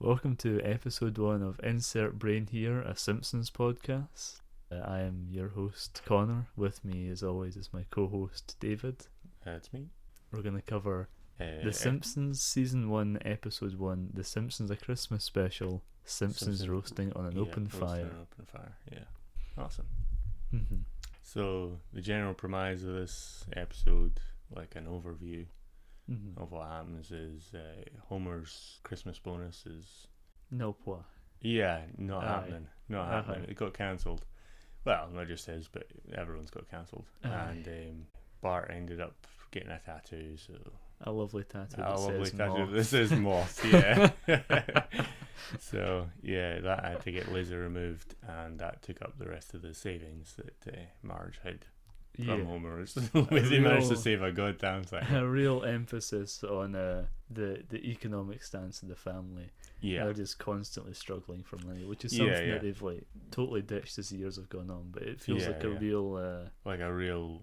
Welcome to episode 1 of Insert Brain Here, a Simpsons podcast. I am your host, Connor. With me, as always, is my co-host, David. It's me. We're going to cover The Simpsons Season 1, Episode 1, The Simpsons A Christmas Special, Simpsons Roasting on an Open Fire. Yeah. Awesome. Mm-hmm. So, the general premise of this episode, like an overview of what happens, is Homer's Christmas bonus is... No point. Yeah, not Aye. happening. Not happening. It got cancelled. Well, not just his, but everyone's got cancelled. And Bart ended up getting a tattoo, so... A lovely tattoo. A lovely says tattoo. moth. This is moth, yeah. So, yeah, that had to get laser removed, and that took up the rest of the savings that Marge had from Homer. They managed to save a goddamn thing. A real emphasis on the economic stance of the family. Yeah. They're just constantly struggling for money, which is something that they've like totally ditched as the years have gone on. But it feels like a real like a real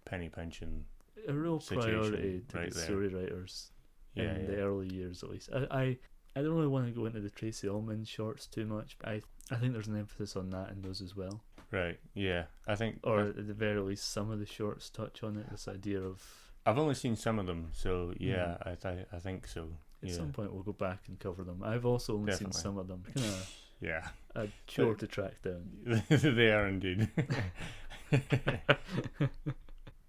penny pinching. A real priority to right the there. story writers in the Yeah. early years, at least. I don't really want to go into the Tracy Ullman shorts too much, but I think there's an emphasis on that in those as well. Right. Yeah. I think, or at the very least, some of the shorts touch on it. This idea of I've only seen some of them, so yeah, I think so. At some point we'll go back and cover them. I've also only seen some of them. Kind of a chore to track down. They are indeed.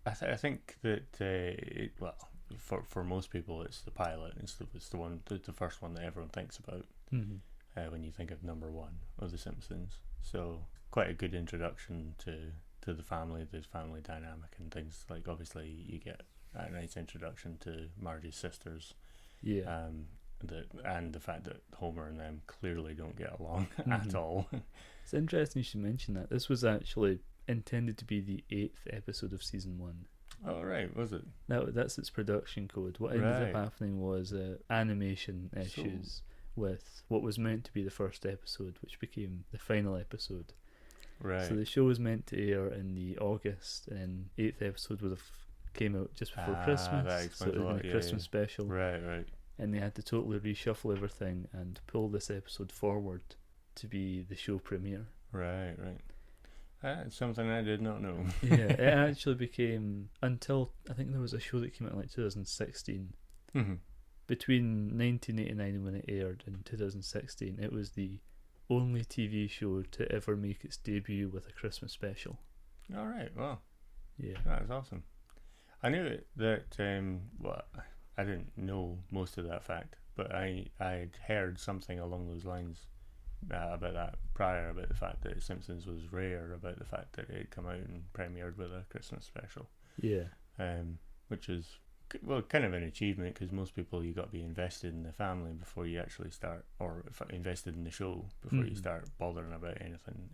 I think that for most people it's the pilot. It's the one, the first one that everyone thinks about when you think of number 1 of The Simpsons. So quite a good introduction to the family dynamic and things. Like, obviously you get a nice introduction to Marge's sisters. Yeah. And the fact that Homer and them clearly don't get along at all. It's interesting you should mention that. This was actually intended to be the 8th episode of season 1. Oh, right, was it? That's its production code. What ended up happening was animation issues with what was meant to be the first episode, which became the final episode. Right. So the show was meant to air in the August, and 8th episode would have came out just before Christmas, so it would have been a Christmas special. Right. And they had to totally reshuffle everything and pull this episode forward to be the show premiere. Right. That's something I did not know. Yeah, it actually became, until I think there was a show that came out in like 2016. Between 1989 when it aired and 2016, it was the only TV show to ever make its debut with a Christmas special. All right, well, yeah, that's awesome. I knew that I didn't know most of that fact, but I'd heard something along those lines about that prior, about the fact that Simpsons was rare, about the fact that it had come out and premiered with a Christmas special. Yeah. Which is, well, kind of an achievement, because most people, you got to be invested in the family before you actually start, or invested in the show before you start bothering about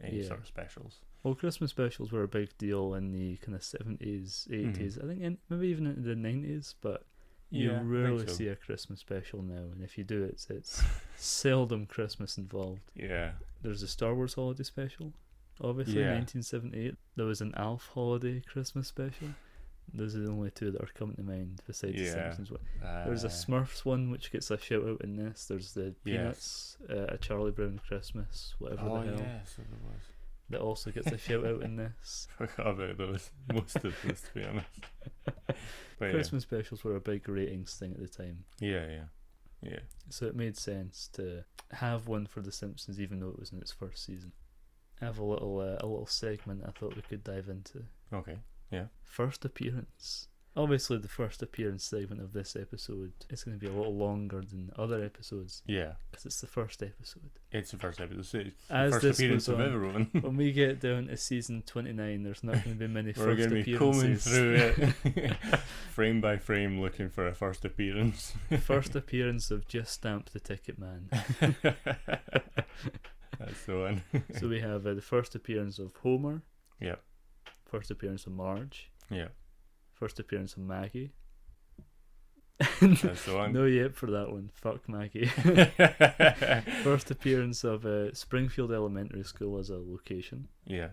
any sort of specials. Well, Christmas specials were a big deal in the kind of 70s, 80s, I think maybe even in the 90s, but you rarely see a Christmas special now, and if you do, it's seldom Christmas involved. Yeah. There's a Star Wars holiday special, obviously, 1978. There was an Alf holiday Christmas special. Those are the only two that are coming to mind besides the Simpsons one. There's a Smurfs one which gets a shout out in this. There's the Peanuts, a Charlie Brown Christmas, whatever the hell. Yes, there was. That also gets a shout out in this. Forgot about those. Most of those, to be honest. But Christmas specials were a big ratings thing at the time. Yeah. So it made sense to have one for The Simpsons, even though it was in its first season. I have a little segment I thought we could dive into. Okay. Yeah. First appearance. Obviously, the first appearance segment of this episode is going to be a little longer than other episodes. Yeah. Because it's the first episode. It's the first episode. It's As the first appearance of everyone. When we get down to season 29, there's not going to be many We're first going to be combing appearances. through it, frame by frame, looking for a first appearance. First appearance of Just Stamp the Ticket Man. That's the one. So we have the first appearance of Homer. Yep. First appearance of Marge. Yeah. First appearance of Maggie. That's the one. No yep for that one. Fuck Maggie. First appearance of Springfield Elementary School as a location. Yeah.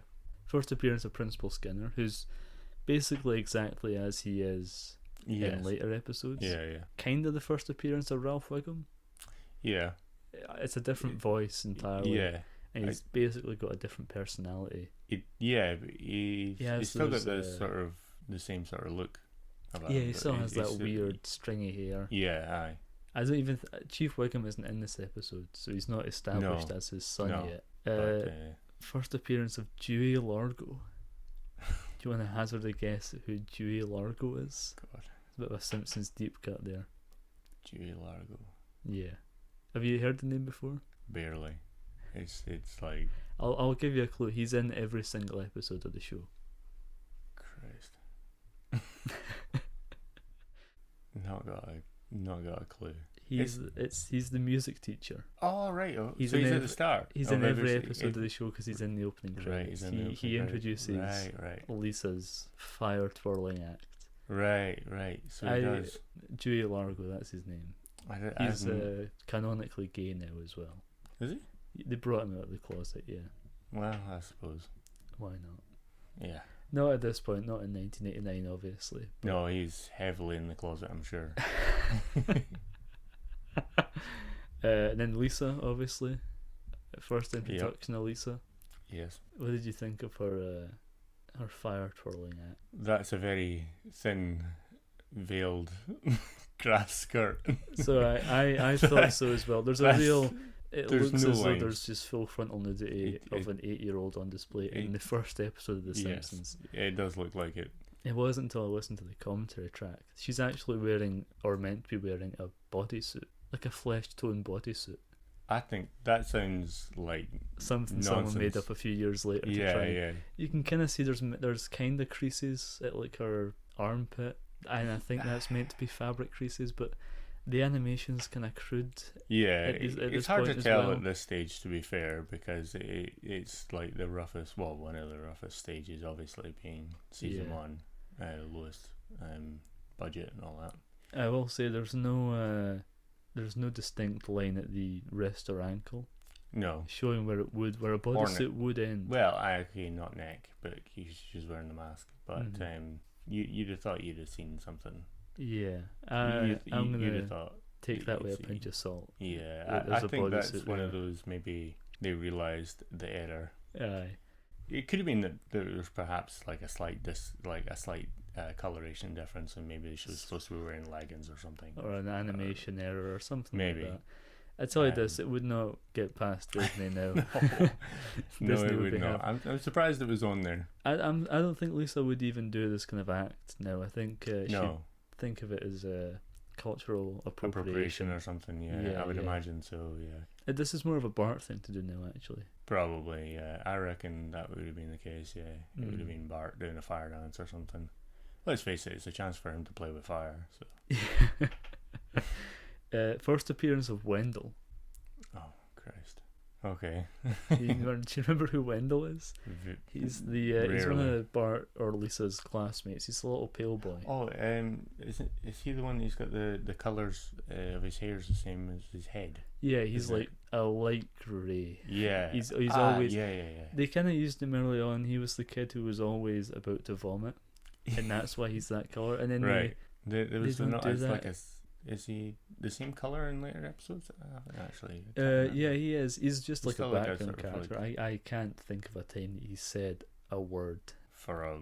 First appearance of Principal Skinner, who's basically exactly as he is in later episodes. Yeah. Kind of the first appearance of Ralph Wiggum. Yeah. It's a different voice entirely. Yeah. And he's basically got a different personality. But he's still got the same sort of look about him. He still has that weird stringy hair. Yeah, aye. I don't even... Chief Wiggum isn't in this episode, so he's not established as his son yet. First appearance of Dewey Largo. Do you want to hazard a guess at who Dewey Largo is? God. It's a bit of a Simpsons deep cut there. Dewey Largo. Yeah. Have you heard the name before? Barely. It's like... I'll give you a clue. He's in every single episode of the show. Christ. Not got a clue. He's the music teacher. Oh right. He's at the start. He's in every episode of the show because he's in the opening credits. Right, he introduces right. Lisa's fire twirling act. Right. So he does. Dewey Largo, that's his name. He's canonically gay now as well. Is he? They brought him out of the closet, yeah. Well, I suppose. Why not? Yeah. Not at this point, not in 1989, obviously. No, he's heavily in the closet, I'm sure. And then Lisa, obviously. First introduction of Lisa. Yes. What did you think of her fire twirling act? That's a very thin, veiled grass skirt. So I thought so as well. There's a real... It looks as though there's just full frontal nudity of an 8-year-old on display in the first episode of The Simpsons. Yes, it does look like it. It wasn't until I listened to the commentary track. She's actually wearing, or meant to be wearing, a bodysuit. Like a flesh-toned bodysuit. I think that sounds like something nonsense. Someone made up a few years later to try. Yeah. You can kind of see there's kind of creases at like her armpit, and I think that's meant to be fabric creases, but the animation's kind of crude. Yeah, it's hard to tell at this stage, to be fair, because it's like the roughest, well, one of the roughest stages, obviously, being season 1, lowest budget and all that. I will say there's no distinct line at the wrist or ankle. No. Showing where a bodysuit would end. Well, okay, not neck, but she's wearing the mask. But you'd have thought you'd have seen something. Yeah. I'm going to take that with a pinch of salt. Yeah, I think that's one of those, maybe they realised the error. Aye. It could have been that there was perhaps like a slight coloration difference, and maybe she was supposed to be wearing leggings or something, or an animation error or something maybe like that. I tell you this, it would not get past Disney now. No, it would not. I'm surprised it was on there. I don't think Lisa would even do this kind of act now. I think she'd think of it as a cultural appropriation or something. Yeah, I would imagine so. Yeah, this is more of a Bart thing to do now, actually. Probably, yeah. I reckon that would have been the case. Yeah, it would have been Bart doing a fire dance or something. Let's face it, it's a chance for him to play with fire. So. First appearance of Wendell. Oh, Christ. Okay. Do you remember who Wendell is? He's he's one of Bart or Lisa's classmates. He's a little pale boy. Oh, is he the one who's got the colours of his hair is the same as his head? Yeah, he's like a light grey. Yeah. He's always... Yeah. They kind of used him early on. He was the kid who was always about to vomit. And that's why he's that colour. And then right. There was they don't do that. Like is he the same colour in later episodes? Actually. Yeah, he is. He's just like a background character. I can't think of a time that he said a word. For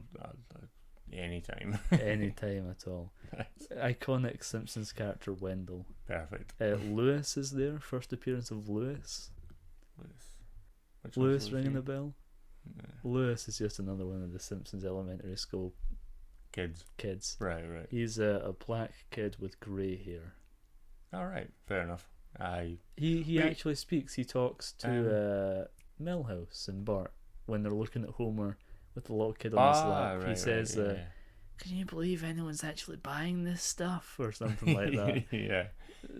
any time. Any time at all. Nice. Iconic Simpsons character Wendell. Perfect. Lewis is there. First appearance of Lewis. Lewis ringing the bell? No. Lewis is just another one of the Simpsons elementary school kids. Right. He's a black kid with grey hair. All right, fair enough. He actually speaks. He talks to Milhouse and Bart when they're looking at Homer with the little kid on his lap. Right, he says, "Can you believe anyone's actually buying this stuff?" or something like that. Yeah.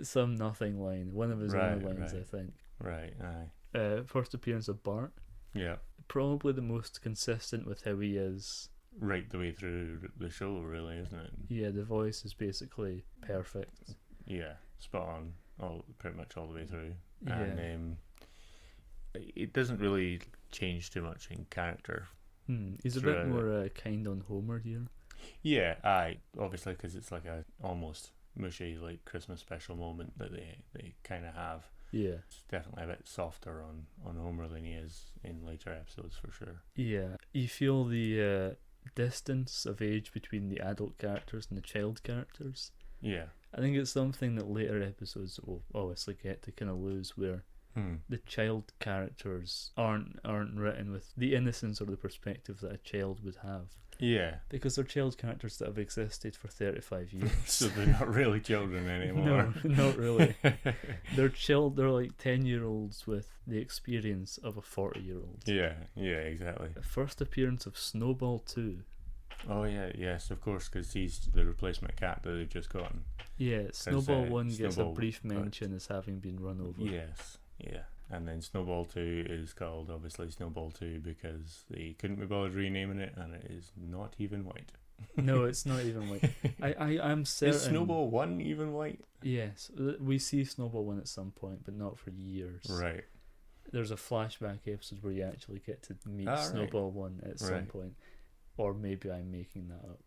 Some nothing line. One of his only lines, I think. Right. Aye. First appearance of Bart. Yeah. Probably the most consistent with how he is. Right the way through the show, really, isn't it? Yeah, the voice is basically perfect. Yeah, spot on, pretty much all the way through. Yeah. And it doesn't really change too much in character. He's a bit more kind on Homer here. Yeah, obviously, because it's like a almost mushy like Christmas special moment that they kind of have. Yeah. It's definitely a bit softer on Homer than he is in later episodes, for sure. Yeah. You feel the distance of age between the adult characters and the child characters. Yeah. I think it's something that later episodes will obviously get to kind of lose, where the child characters aren't written with the innocence or the perspective that a child would have. Yeah. Because they're child characters that have existed for 35 years. So they're not really children anymore. No, not really. They're like 10-year-olds with the experience of a 40-year-old. Yeah, exactly. The first appearance of Snowball 2. Oh, yeah, yes, of course, because he's the replacement cat that they've just gotten. Yeah, Snowball 1 gets a brief mention as having been run over. Yes, yeah. And then Snowball 2 is called, obviously, Snowball 2 because they couldn't be bothered renaming it, and it is not even white. No, it's not even white. I'm certain... Is Snowball 1 even white? Yes, we see Snowball 1 at some point, but not for years. Right. There's a flashback episode where you actually get to meet Snowball 1 at some point. Or maybe I'm making that up.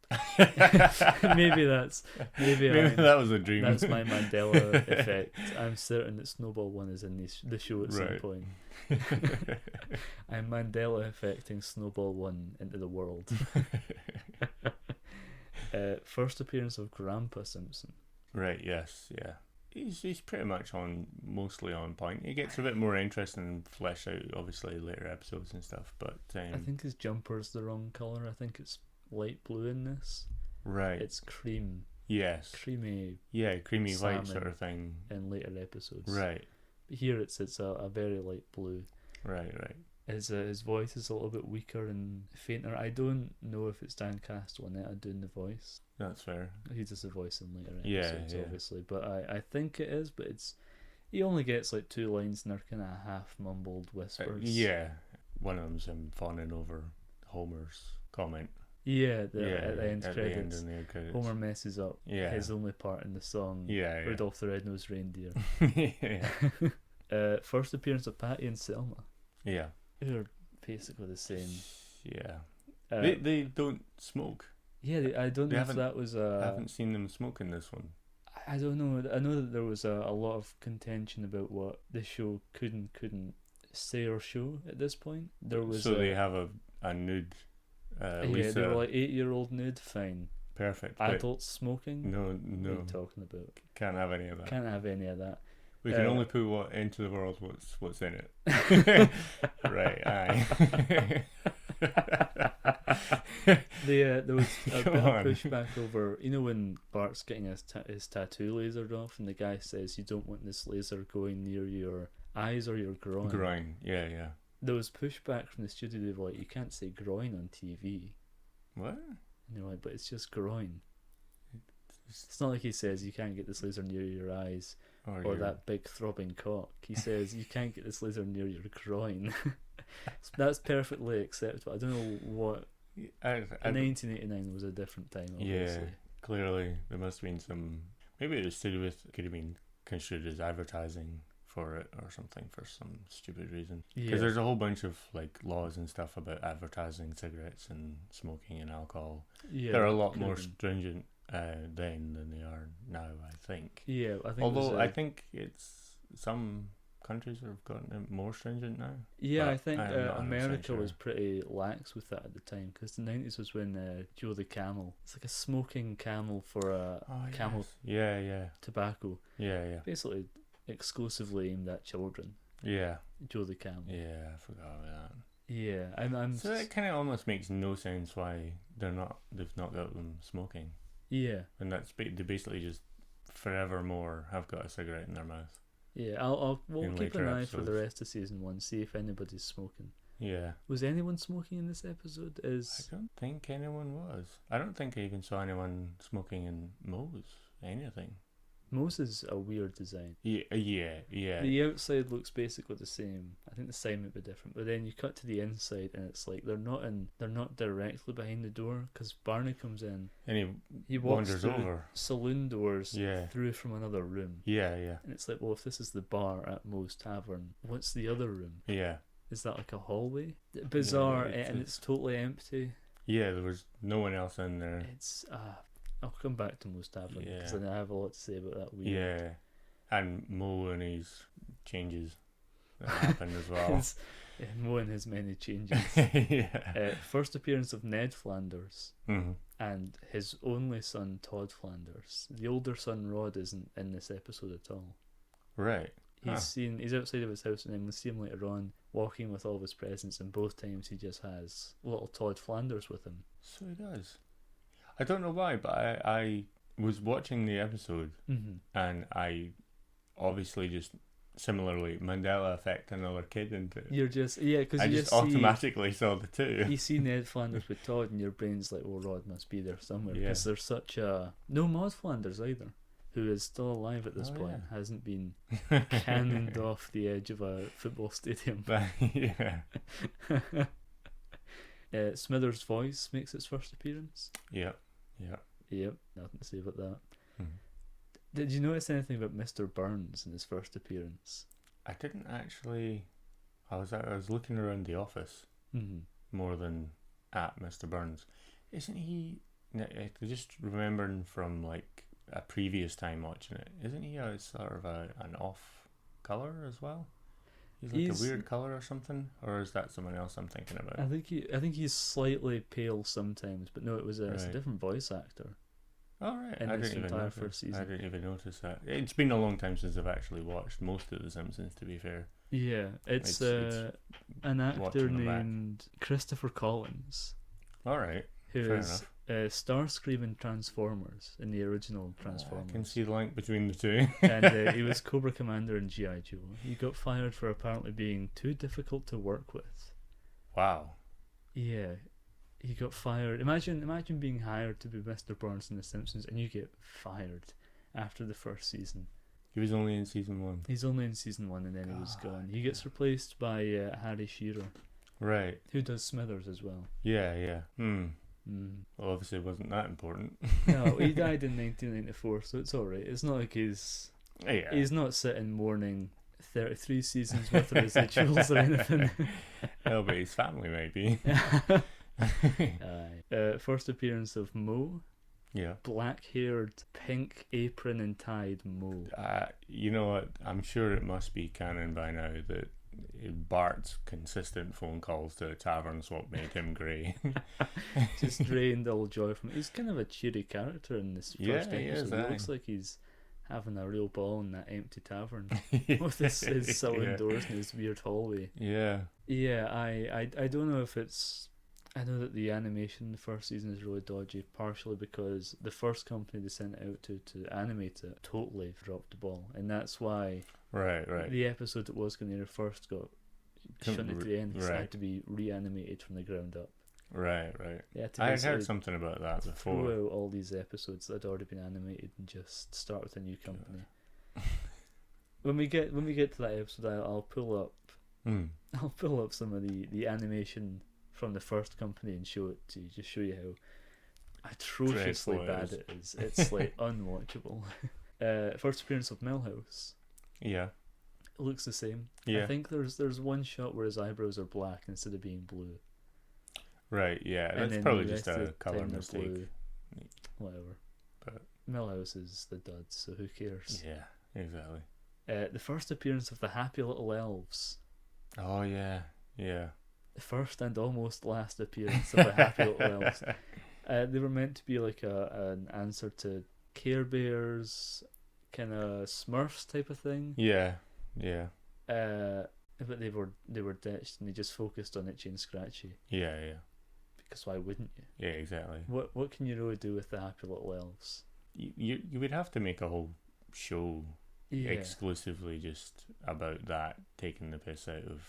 maybe that was a dream. That's my Mandela effect. I'm certain that Snowball 1 is in the show at some point. I'm Mandela affecting Snowball 1 into the world. First appearance of Grandpa Simpson. Right, yes, yeah. He's pretty much mostly on point. He gets a bit more interesting and flesh out, obviously, later episodes and stuff. But I think his jumper's the wrong colour. I think it's light blue in this. Right. It's cream. Yes. Creamy. Yeah, creamy white sort of thing. In later episodes. Right. But here it's a very light blue. Right. His voice is a little bit weaker and fainter. I don't know if it's Dan Castellaneta doing the voice. That's fair. He does the voice in later episodes, obviously. But I think it is, but he only gets like 2 lines and they're kind of half mumbled whispers. Yeah. One of them's him fawning over Homer's comment. Yeah, at the end credits. The end credits. Homer messes up his only part in the song, Rudolph the Red-Nosed Reindeer. First appearance of Patty and Selma. Yeah. Who are basically the same. Yeah. They don't smoke. Yeah, I don't know if that was I haven't seen them smoke in this one. I don't know. I know that there was a lot of contention about what the show could and couldn't say or show at this point. There was they have a nude Lisa. They were like 8-year-old nude, fine. Perfect. Adults smoking? No. What are you talking about? Can't have any of that. Can't have any of that. We can only put into the world what's in it. Right, aye. There was a bit of pushback over, when Bart's getting his tattoo lasered off and the guy says you don't want this laser going near your eyes or your groin. Groin, yeah. There was pushback from the studio. They were like, you can't say groin on TV. What? And they're like, but it's just groin. It's not like he says you can't get this laser near your eyes or that big throbbing cock. He says you can't get this laser near your groin. That's perfectly acceptable. I don't know what. In 1989 was a different time, obviously. Yeah, clearly there must have been some. Maybe it was to do with, could have been construed as advertising for it or something for some stupid reason. Because there's a whole bunch of like laws and stuff about advertising cigarettes and smoking and alcohol. Yeah, they're a lot more stringent then than they are now, I think. Yeah, I think. Although I think it's some countries have gotten it more stringent now. Yeah, I think America was pretty lax with that at the time, because the 90s was when Joe the Camel. It's like a smoking camel for a camel. Yeah. Tobacco. Yeah. Basically, exclusively aimed at children. Yeah. Joe the Camel. Yeah, I forgot about that. Yeah, I'm. So it kind of almost makes no sense why they've not got them smoking. Yeah. And they basically just forevermore have got a cigarette in their mouth. Yeah, we'll keep an eye for the rest of season 1, see if anybody's smoking. Yeah. Was anyone smoking in this episode? I don't think anyone was. I don't think I even saw anyone smoking in Moe's anything. Moe's is a weird design. Yeah. The outside looks basically the same. I think the sign might be different, but then you cut to the inside and it's like they're not directly behind the door, because Barney comes in and he walks wanders through over saloon doors through from another room. Yeah. And it's like, well, if this is the bar at Moe's Tavern, what's the other room? Yeah. Is that like a hallway? Bizarre, and it's totally empty. Yeah, there was no one else in there. It's I'll come back to Moe's Tavern because I have a lot to say about that weird. Yeah, And Mo and his changes that happened as well. Mo and his many changes. First appearance of Ned Flanders and his only son Todd Flanders. The older son Rod isn't in this episode at all. Right. He's outside of his house, and then we see him later on walking with all of his presents, and both times he just has little Todd Flanders with him. So he does. I don't know why, but I was watching the episode and I obviously just similarly Mandela effect another kid into it. You're just because I just automatically saw the two. You see Ned Flanders with Todd, and your brain's like, "Well, Rod must be there somewhere," because there's such a no Maud Flanders either, who is still alive at this point, hasn't been cannoned off the edge of a football stadium. Smithers' voice makes its first appearance. Yep. Nothing to say about that. Did you notice anything about Mr. Burns in his first appearance? I didn't actually. I was looking around the office more than at Mr. Burns. Isn't he? Just remembering from like a previous time watching it, isn't he a sort of an off colour as well? He's a weird colour or something, or is that someone else I'm thinking about? I think he's slightly pale sometimes, but no, it's a different voice actor. Oh right, I didn't even notice that. It's been a long time since I've actually watched most of The Simpsons, to be fair. Yeah, it's an actor named Christopher Collins. All right, who is Starscream in Transformers, in the original Transformers. I can see the link between the two. And he was Cobra Commander in G.I. Joe. He got fired for apparently being too difficult to work with. Wow. Yeah. He got fired. Imagine being hired to be Mr. Burns in The Simpsons, and you get fired after the first season. He was only in season 1. He's only in season 1, and then he was gone. He gets replaced by Harry Shearer. Right. Who does Smithers as well. Yeah. Well, obviously it wasn't that important. No, he died in 1994, so it's alright. It's not like he's not sitting mourning 33 seasons worth of residuals or anything. No, but his family maybe. First appearance of Mo. Yeah. Black-haired, pink apron and tied Mo. You know what? I'm sure it must be canon by now that Bart's consistent phone calls to a tavern swap made him grey. Just drained all joy from it. He's kind of a cheery character in this first episode. He looks like he's having a real ball in that empty tavern with his silent doors and his weird hallway. Yeah, I don't know if it's... I know that the animation in the first season is really dodgy, partially because the first company they sent it out to animate it totally dropped the ball, and that's why the episode that was going to air first got shunted to the end because it had to be reanimated from the ground up. Right. I had heard something about that before. Throw out all these episodes that had already been animated and just start with a new company. When we get to that episode, I'll pull up some of the animation from the first company and show it to you, just show you how atrociously bad it is. It's like unwatchable. First appearance of Milhouse. Yeah. It looks the same. Yeah. I think there's one shot where his eyebrows are black instead of being blue. Right, yeah. That's probably just a colour mistake. Blue, whatever. But Milhouse is the dud, so who cares? Yeah, exactly. The first appearance of the Happy Little Elves. Oh yeah. The first and almost last appearance of the Happy Little Elves. They were meant to be like an answer to Care Bears, kind of Smurfs type of thing. Yeah. But they were ditched and they just focused on Itchy and Scratchy. Yeah. Because why wouldn't you? Yeah, exactly. What can you really do with the Happy Little Elves? You would have to make a whole show exclusively just about that, taking the piss out of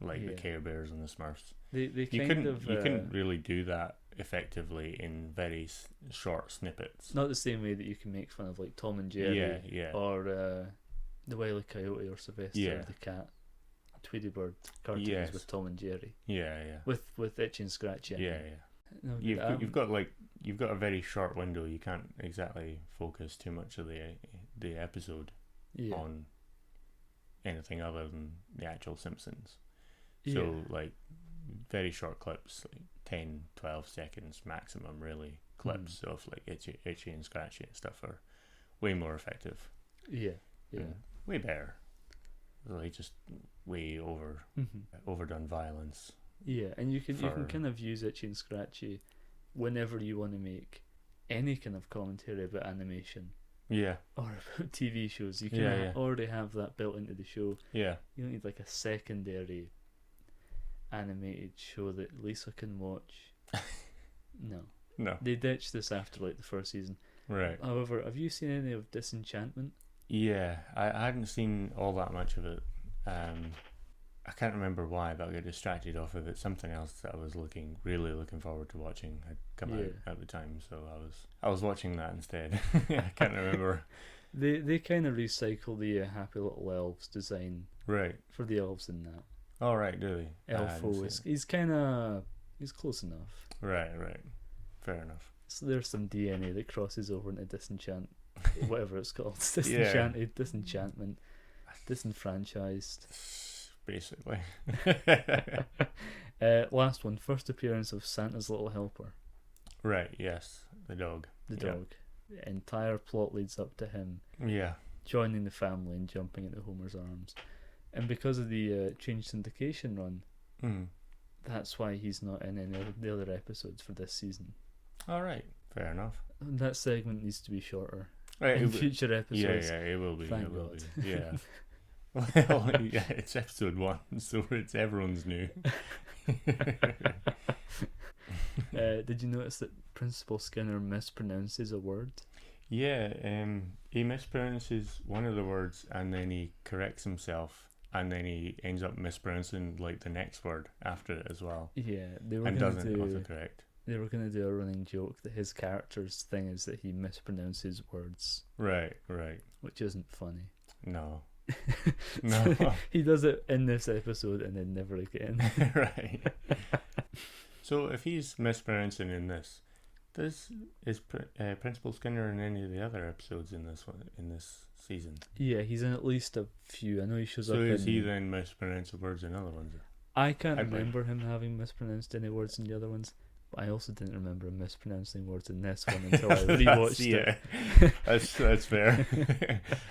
the Care Bears and the Smurfs. You couldn't really do that effectively in very short snippets. Not the same way that you can make fun of like Tom and Jerry, or the Wile E. Coyote or Sylvester the Cat, Tweety Bird cartoons with Tom and Jerry. With Itchy and Scratchy. No, you've got a very short window. You can't exactly focus too much of the episode on anything other than the actual Simpsons. So very short clips, 10, 12 seconds maximum, really, clips of Itchy and Scratchy and stuff are way more effective. Yeah. way better. Like just way overdone violence. Yeah, and you can kind of use Itchy and Scratchy whenever you want to make any kind of commentary about animation. Yeah. Or about TV shows. You can already have that built into the show. Yeah. You don't need like a secondary animated show that Lisa can watch. No. They ditched this after like the first season. Right. However, have you seen any of Disenchantment? Yeah, I hadn't seen all that much of it. I can't remember why, but I got distracted off of it. Something else that I was really looking forward to watching had come out at the time, so I was watching that instead. I can't remember. They kind of recycle the Happy Little Elves design for the elves in that. Oh right, do they? Elfo he's close enough. Right, fair enough. So there's some DNA that crosses over into Disenchant, whatever it's called, Disenchanted, Disenchantment, Disenfranchised. Basically. Last one, first appearance of Santa's Little Helper. Right, yes. The dog. The entire plot leads up to him joining the family and jumping into Homer's arms. And because of the change syndication run, that's why he's not in any of the other episodes for this season. Alright, fair enough. That segment needs to be shorter. Right, in future episodes. Yeah, it will be. Thank it will God. be. Yeah. Well, yeah, it's episode 1, so it's everyone's new. Did you notice that Principal Skinner mispronounces a word? Yeah, he mispronounces one of the words and then he corrects himself and then he ends up mispronouncing like the next word after it as well. Yeah, they were and doesn't autocorrect. They were going to do a running joke that his character's thing is that he mispronounces words. Right. Which isn't funny. No. No. He does it in this episode and then never again. Right. So if he's mispronouncing in this, is Principal Skinner in any of the other episodes in this season? Yeah, he's in at least a few. I know he shows up. So is he then mispronouncing words in other ones? I can't remember him having mispronounced any words in the other ones. But I also didn't remember him mispronouncing words in this one until I rewatched it. That's fair.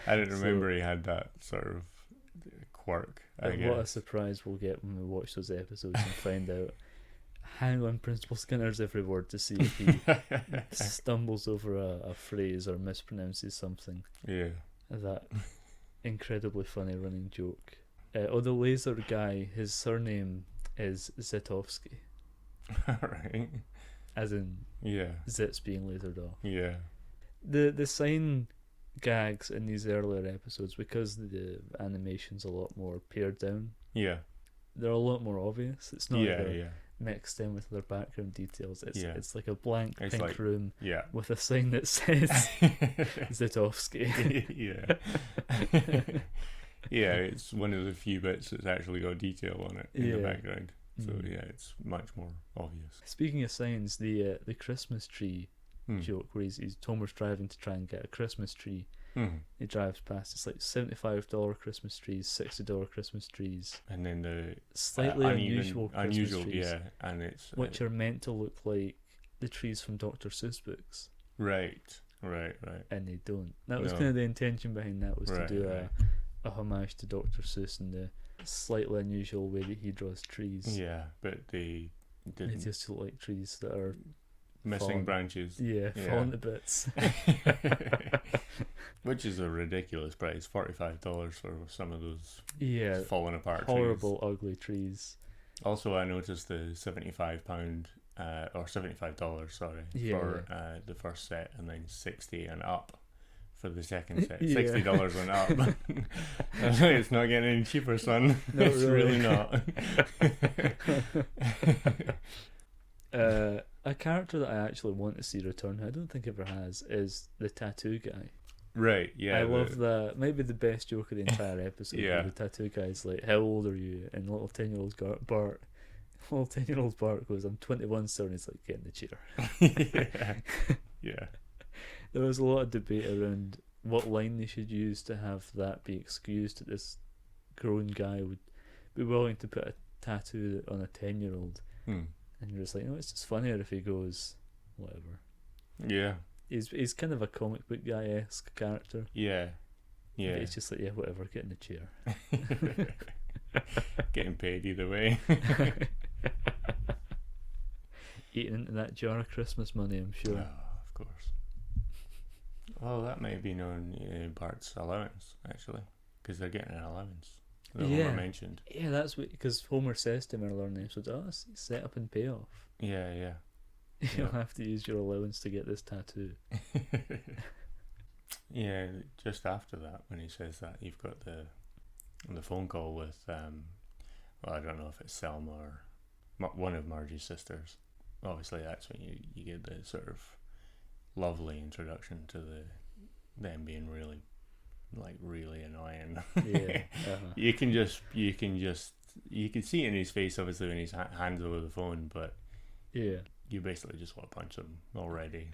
I didn't remember he had that sort of quirk. I guess. What a surprise we'll get when we watch those episodes and find out. Hang on Principal Skinner's every word to see if he stumbles over a phrase or mispronounces something. Yeah. That incredibly funny running joke. The laser guy, his surname is Zitovsky. Right. As in Zits being lasered off. Yeah. The sign gags in these earlier episodes, because the animation's a lot more pared down. Yeah. They're a lot more obvious. It's not mixed in with their background details. It's like a blank pink room with a sign that says Zitovsky. Yeah, it's one of the few bits that's actually got detail on it in the background. So it's much more obvious. Speaking of signs, the Christmas tree joke where he's Homer's driving to try and get a Christmas tree. He drives past. It's like $75 Christmas trees, $60 Christmas trees, and then the slightly unusual Christmas trees, and it's which are meant to look like the trees from Dr. Seuss books. Right. And they don't. That was kind of the intention behind that, was to do a homage to Dr. Seuss in the slightly unusual way that he draws trees. Yeah, but they just look like trees that are missing branches. Falling to bits. Which is a ridiculous price, $45 for some of those falling apart horrible, trees. Ugly trees. Also, I noticed the £75 or $75, sorry, for the first set, and then $60 and up for the second set. $60 and up. It's not getting any cheaper, son. It's really not. A character that I actually want to see return, who I don't think ever has, is the tattoo guy. Right, yeah. I love that. Maybe the best joke of the entire episode. Where the tattoo guy's like, "How old are you?" And little 10-year-old Bart goes, "I'm 21, sir." And he's like, "Get in the chair." Yeah. There was a lot of debate around what line they should use to have that be excused, that this grown guy would be willing to put a tattoo on a 10-year-old. And you're just like, no, it's just funnier if he goes, whatever. Yeah. He's kind of a comic book guy-esque character. Yeah. Yeah. But it's just like, yeah, whatever, get in the chair. Getting paid either way. Eating into that jar of Christmas money, I'm sure. Of course. Well, that might be known Bart's allowance, actually, because they're getting an allowance. That Homer mentioned. Yeah, that's what, because Homer says to him earlier in the episode, it's set up and payoff. Yeah. You'll have to use your allowance to get this tattoo. Yeah, just after that, when he says that, you've got the phone call with, well, I don't know if it's Selma or one of Margie's sisters. Obviously, that's when you get the sort of lovely introduction to them being really annoying. Yeah. You can see it in his face, obviously, when he's hands over the phone, but yeah, you basically just want to punch him already.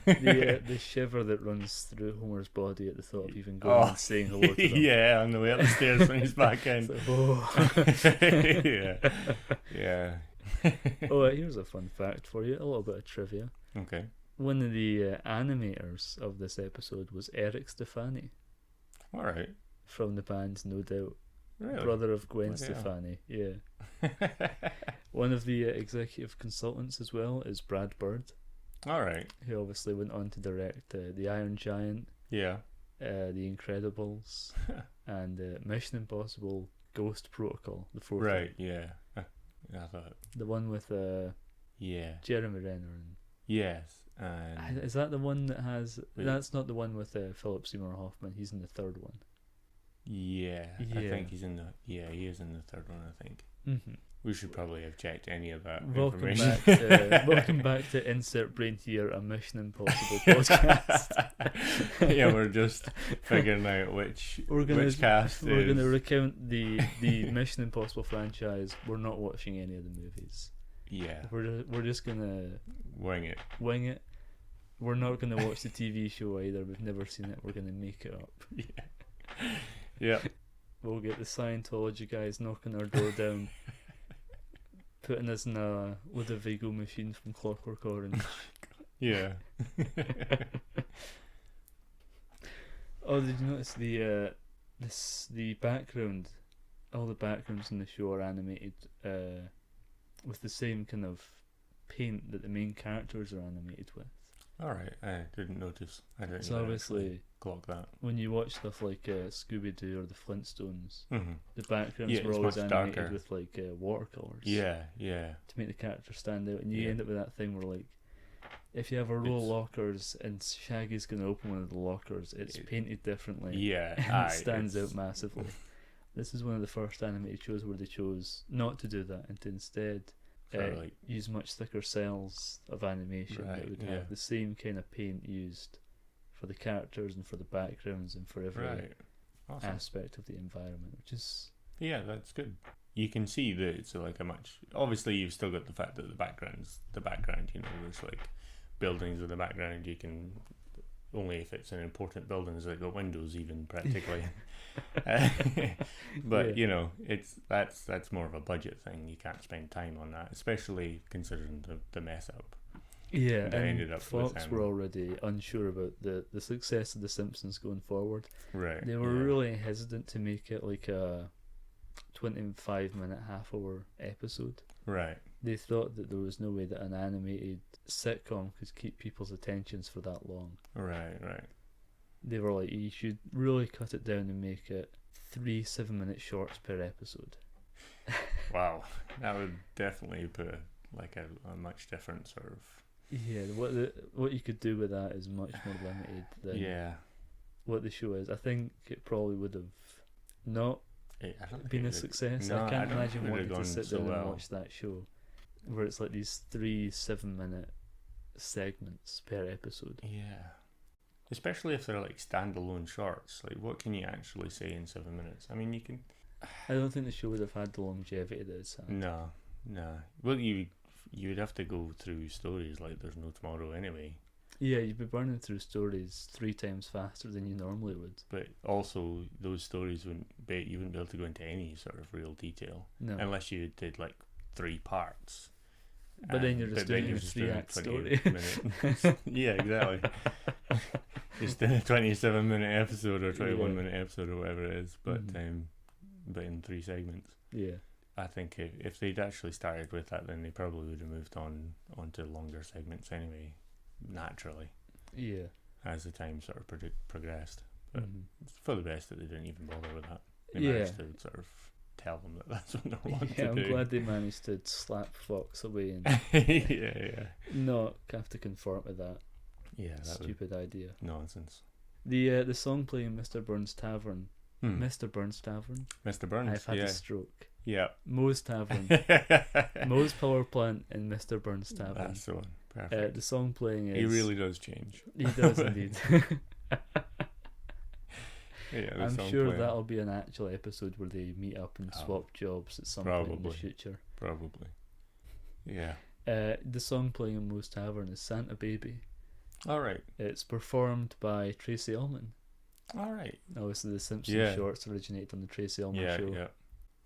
The shiver that runs through Homer's body at the thought of even going and saying hello to them. Yeah, on the way up the stairs when he's back in. Yeah. Oh, here's a fun fact for you, a little bit of trivia. Okay. One of the animators of this episode was Eric Stefani. All right. From the band No Doubt. Really? Brother of Gwen Stefani. Yeah. One of the executive consultants as well is Brad Bird. All right. Who obviously went on to direct The Iron Giant. Yeah. The Incredibles. And Mission Impossible Ghost Protocol, the fourth Right, one. yeah. I thought. The one with Jeremy Renner. And yes. is that the one that has... That's not the one with Philip Seymour Hoffman. He's in the third one. Yeah. I think he's in the... Yeah, he is in the third one, I think. Mm-hmm. We should probably have checked any of that Welcome information. Welcome back to Insert Brain here, a Mission Impossible podcast. Yeah, we're just figuring out which cast We're going to recount the Mission Impossible franchise. We're not watching any of the movies. Yeah. We're just going to... Wing it. We're not going to watch the TV show either. We've never seen it. We're going to make it up. Yeah. Yeah. We'll get the Scientology guys knocking our door down, putting us in a Ludovico machine from Clockwork Orange. Yeah. Oh, did you notice the background? All the backgrounds in the show are animated with the same kind of paint that the main characters are animated with. Alright, I didn't notice. I didn't so obviously clock that. When you watch stuff like Scooby-Doo or the Flintstones, mm-hmm. the backgrounds were always animated darker. With like watercolours. Yeah. To make the characters stand out, and you end up with that thing where like, if you have a row of lockers and Shaggy's going to open one of the lockers, it's painted differently. Yeah, and it stands out massively. This is one of the first animated shows where they chose not to do that and to instead use much thicker cells of animation that would have the same kind of paint used for the characters and for the backgrounds and for every aspect of the environment, which is... Yeah, that's good. You can see that it's like a much... Obviously, you've still got the fact that the background, there's like buildings in the background. You can... Only if it's an important building has it got windows even, practically. But, that's more of a budget thing. You can't spend time on that, especially considering the mess up. Yeah, and Fox were already unsure about the success of The Simpsons going forward. Right. They were really hesitant to make it like a 25-minute, half-hour episode. Right. They thought that there was no way that an animated sitcom could keep people's attentions for that long. Right. They were like, you should really cut it down and make it 3 7-minute shorts per episode. Wow. That would definitely put a much different sort of... Yeah, what you could do with that is much more limited than what the show is. I think it probably would have not been a success. No, I can't imagine wanting to sit down and watch that show where it's like these 3 7-minute segments per episode. Yeah. Especially if they're like standalone shorts. Like, what can you actually say in 7 minutes? I mean, you can... I don't think the show would have had the longevity that it's had. No. Well, you would have to go through stories like there's no tomorrow anyway. Yeah, you'd be burning through stories 3 times faster than you normally would. But also, those stories you wouldn't be able to go into any sort of real detail. No. Unless you did like 3 parts. But then you're just doing a 3-act story. Yeah, exactly. just in a 27-minute episode or 21-minute episode or whatever it is, but in 3 segments. Yeah. I think if they'd actually started with that, then they probably would have moved on onto longer segments anyway, naturally. Yeah. As the time sort of progressed. But it's for the best that they didn't even bother with that. They Yeah. managed to sort of tell them that that's what they wanted to do. I'm glad they managed to slap Fox away and yeah. not have to conform to that. Yeah, that stupid idea. Nonsense. The song playing Mr. Burns' Tavern. Mr. Burns' Tavern? Mr. Burns, I've had a stroke. Yeah. Moe's Tavern. Moe's Power Plant in Mr. Burns' Tavern. That's the one. Perfect. The song playing is... He really does change. He does indeed. I'm sure playing. that'll be an actual episode where they meet up and swap jobs at some point in the future. Probably. Yeah. The song playing in Moe's Tavern is Santa Baby. Alright. It's performed by Tracy Ullman. Alright. Obviously the Simpsons shorts originated on the Tracy Ullman show. Yeah.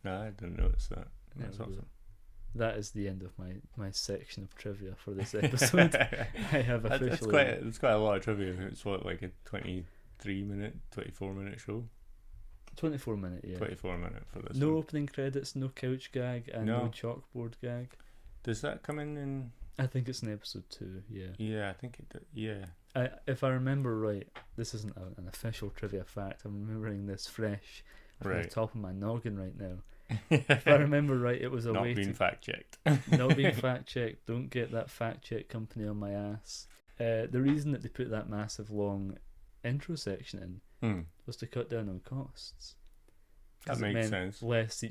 No, I didn't notice that. That's awesome. That is the end of my section of trivia for this episode. I have officially... It's quite a lot of trivia. It's like a 23-minute, 24-minute show? 24-minute, yeah. 24-minute for this No one. opening credits, no couch gag, and no chalkboard gag. Does that come in... I think it's in episode 2, yeah. Yeah, I think it did, yeah. If I remember right, this isn't an official trivia fact, I'm remembering this fresh from the top of my noggin right now. If I remember right, it was a not way being fact checked. Not being fact checked. Don't get that fact check company on my ass. The reason that they put that massive long intro section in was to cut down on costs. That makes sense. Less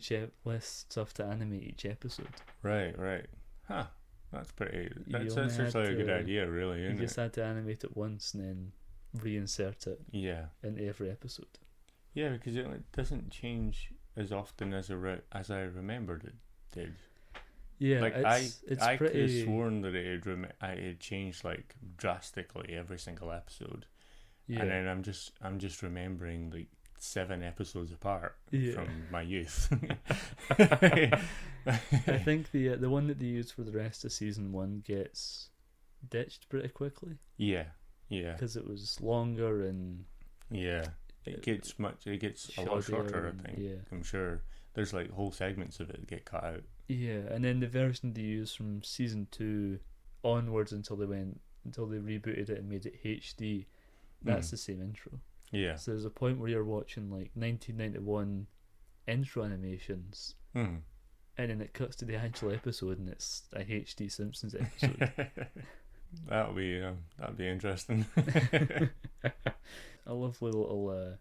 stuff to animate each episode. Right. Huh. That's pretty. That's actually a good idea, really. Isn't you just had to animate it once and then reinsert it. Yeah. In every episode. Yeah, because it doesn't change as often as I remembered it did. Yeah, like it's I pretty... could have sworn that it had changed like drastically every single episode. Yeah. And then I'm just remembering like 7 episodes apart from my youth. I think the one that they used for the rest of season 1 gets ditched pretty quickly. Yeah. Because it was longer and it gets a lot shorter. I think. I'm sure there's like whole segments of it that get cut out. Yeah, and then the version they used from season 2 onwards until they rebooted it and made it HD. That's the same intro. Yeah. So there's a point where you're watching like 1991 intro animations, and then it cuts to the actual episode, and it's a HD Simpsons episode. that'd be interesting. A lovely little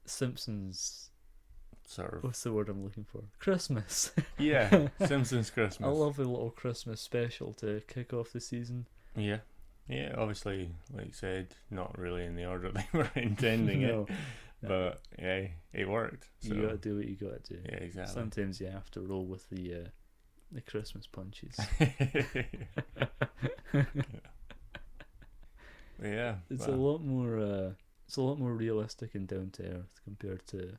Simpsons. Sort of. What's the word I'm looking for? Christmas. Yeah, Simpsons Christmas. A lovely little Christmas special to kick off the season. Yeah. Yeah, obviously, like you said, not really in the order they were intending it. But yeah, it worked. So. You gotta do what you gotta do. Yeah, exactly. Sometimes you have to roll with the Christmas punches. Yeah. It's a lot more realistic and down to earth compared to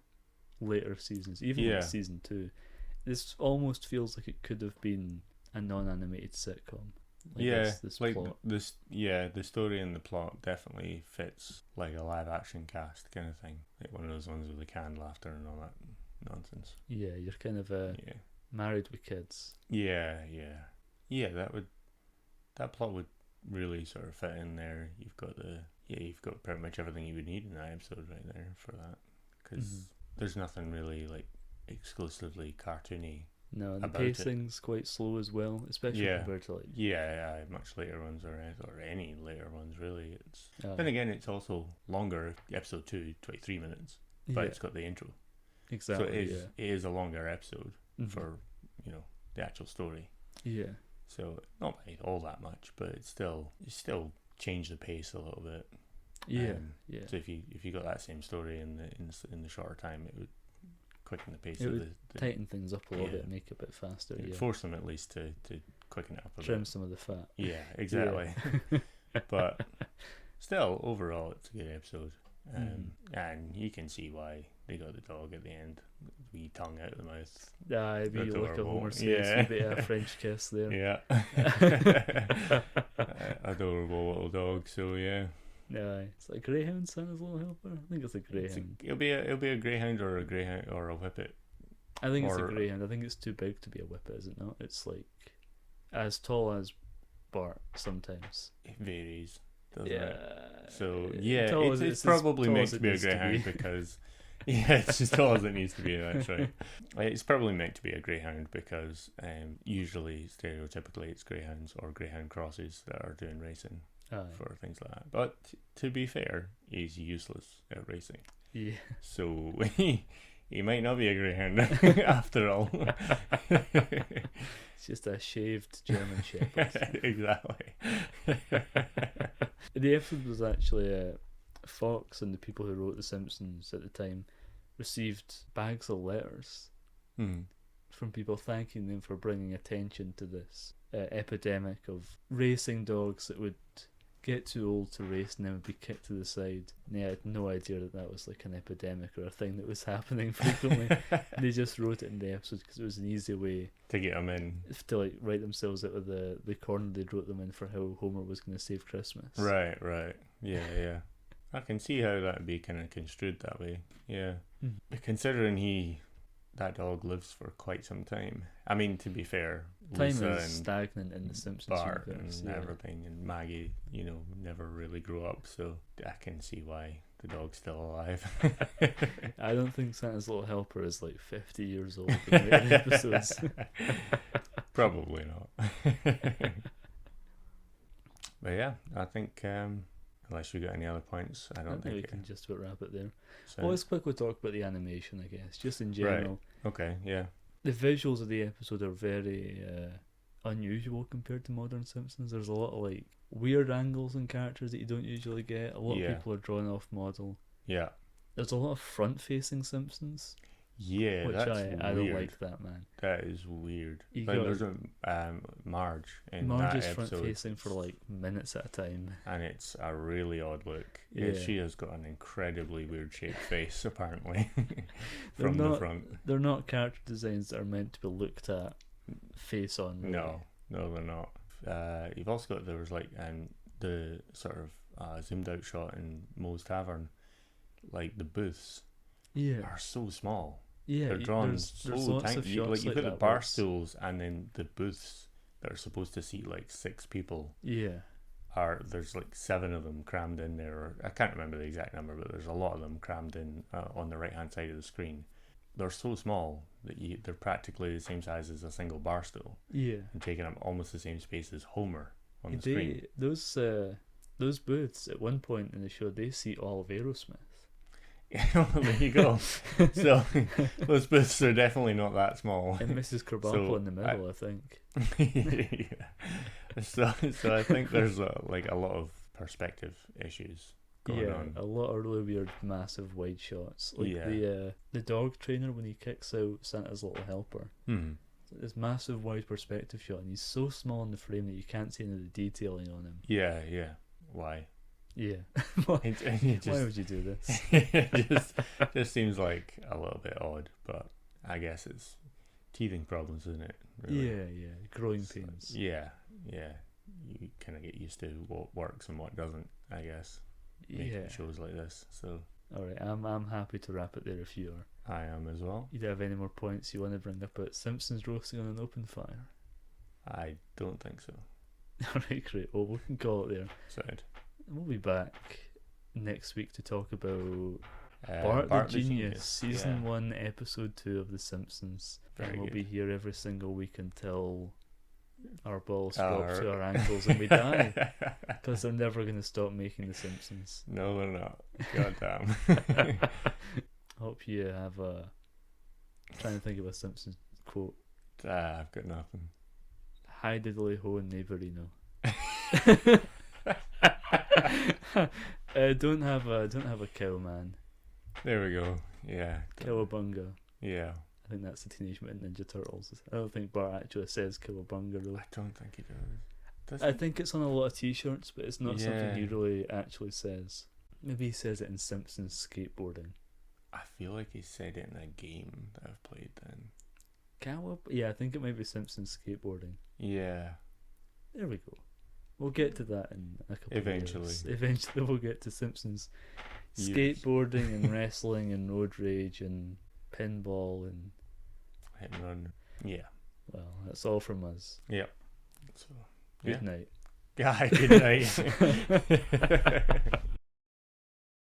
later seasons. Even like season 2. This almost feels like it could have been a non-animated sitcom. This like plot. The story and the plot definitely fits like a live action cast kind of thing. Like one of those ones with the canned laughter and all that nonsense. Yeah, you're kind of married with kids. Yeah. That plot would really sort of fit in there. You've got pretty much everything you would need in that episode right there for that. Because there's nothing really like exclusively cartoony. No, the pacing's quite slow as well, especially compared to like much later ones or any later ones really. It's then again it's also longer. Episode 2, 23 minutes, but it's got the intro. Exactly. So it is a longer episode for the actual story. Yeah. So not by all that much, but it's still changed the pace a little bit. Yeah. So if you got that same story in the shorter time, it would quicken the pace. It would tighten things up a little bit and make it a bit faster. Force them at least to quicken it up a bit. Trim some of the fat. Yeah, exactly. But still, overall, it's a good episode. And you can see why they got the dog at the end. Wee tongue out of the mouth. Be like a Homer Simpson, bit of a French kiss there. Yeah. Adorable little dog. So yeah, No, it's like Greyhound Santa's Little Helper. I think it's a Greyhound. It'll be a Greyhound or a Whippet. I think it's a Greyhound. I think it's too big to be a Whippet, is it not? It's like as tall as Bart sometimes. It varies, doesn't Yeah. it? So yeah, it's as probably tall meant as to it be a needs to Greyhound be. because yeah, it's as tall as it needs to be. That's right. It's probably meant to be a Greyhound because usually, stereotypically, it's Greyhounds or Greyhound crosses that are doing racing for things like that. But to be fair, he's useless at racing. Yeah. So he might not be a Greyhound after all. It's just a shaved German Shepherd. Exactly. The episode was actually Fox and the people who wrote The Simpsons at the time received bags of letters from people thanking them for bringing attention to this epidemic of racing dogs that would get too old to race and then would be kicked to the side. And they had no idea that was like an epidemic or a thing that was happening frequently. They just wrote it in the episode because it was an easy way to get them in, to like write themselves out of the corner they wrote them in for how Homer was going to save Christmas. Right. Yeah. I can see how that would be kind of construed that way. Yeah. But considering that dog lives for quite some time. I mean, to be fair, time Lisa is and stagnant in the Simpsons Bart universe, and everything, and Maggie, never really grew up, so I can see why the dog's still alive. I don't think Santa's Little Helper is like 50 years old in later episodes. Probably not. But yeah, I think unless you got any other points, I don't think we can just about wrap it there. So. Well, let's quickly talk about the animation, I guess, just in general. Right. Okay, yeah. The visuals of the episode are very unusual compared to modern Simpsons. There's a lot of like weird angles and characters that you don't usually get. A lot of people are drawn off model. Yeah. There's a lot of front-facing Simpsons. Yeah, which that's I don't like that, man. That is weird. Like there's a Marge in Marge that is episode, front-facing for like minutes at a time, and it's a really odd look. Yeah. She has got an incredibly weird shaped face, apparently, from the front. They're not character designs that are meant to be looked at face on. Really. No, they're not. You've also got there was like the sort of zoomed out shot in Moe's Tavern, like the booths. Yeah. Are so small. Yeah, they're drawn there's so lots tiny. of shots Like you've like got the that bar stools and then the booths that are supposed to seat like 6 people. Yeah. There's like 7 of them crammed in there, or I can't remember the exact number, but there's a lot of them crammed in on the right hand side of the screen. They're so small that they're practically the same size as a single bar stool. Yeah. And taking up almost the same space as Homer on the screen. Those booths at one point in the show, they seat all of Aerosmith. Well, there you go. So those booths are definitely not that small. And Mrs. Krabappel in the middle, I think. Yeah. So I think there's a lot of perspective issues going on. A lot of really weird, massive wide shots. Like the dog trainer when he kicks out Santa's Little Helper. This massive wide perspective shot, and he's so small in the frame that you can't see any of the detailing on him. Yeah. Why? Yeah. Why would you do this? It just seems like a little bit odd, but I guess it's teething problems, isn't it? Really? Yeah. Growing pains. Yeah. You kind of get used to what works and what doesn't, I guess. Making shows like this. So. All right, I'm happy to wrap it there if you are. I am as well. You have any more points you want to bring up about Simpsons Roasting on an Open Fire? I don't think so. All right, great. Well, we can call it there. Sad. We'll be back next week to talk about Bart the Genius, Season 1, Episode 2 of The Simpsons. And we'll be here every single week until our balls drop to our ankles and we die. Because they're never going to stop making The Simpsons. No, they're not. God damn. Hope you have a... trying to think of a Simpsons quote. I've got nothing. Hi diddly ho and neighbourino. Don't have a cow, man. There we go. Yeah. Cowabunga. Yeah. I think that's the Teenage Mutant Ninja Turtles. I don't think Bart actually says Cowabunga though. I don't think he does. I think it's on a lot of t-shirts, but it's not something he really actually says. Maybe he says it in Simpsons Skateboarding. I feel like he said it in a game that I've played then. Yeah, I think it might be Simpsons Skateboarding. Yeah. There we go. We'll get to that in a couple Eventually. of years. Eventually we'll get to Simpsons Years. skateboarding and wrestling and road rage and pinball and hit and run. Yeah. Well, that's all from us. Yep. So Good night. Yeah, good night.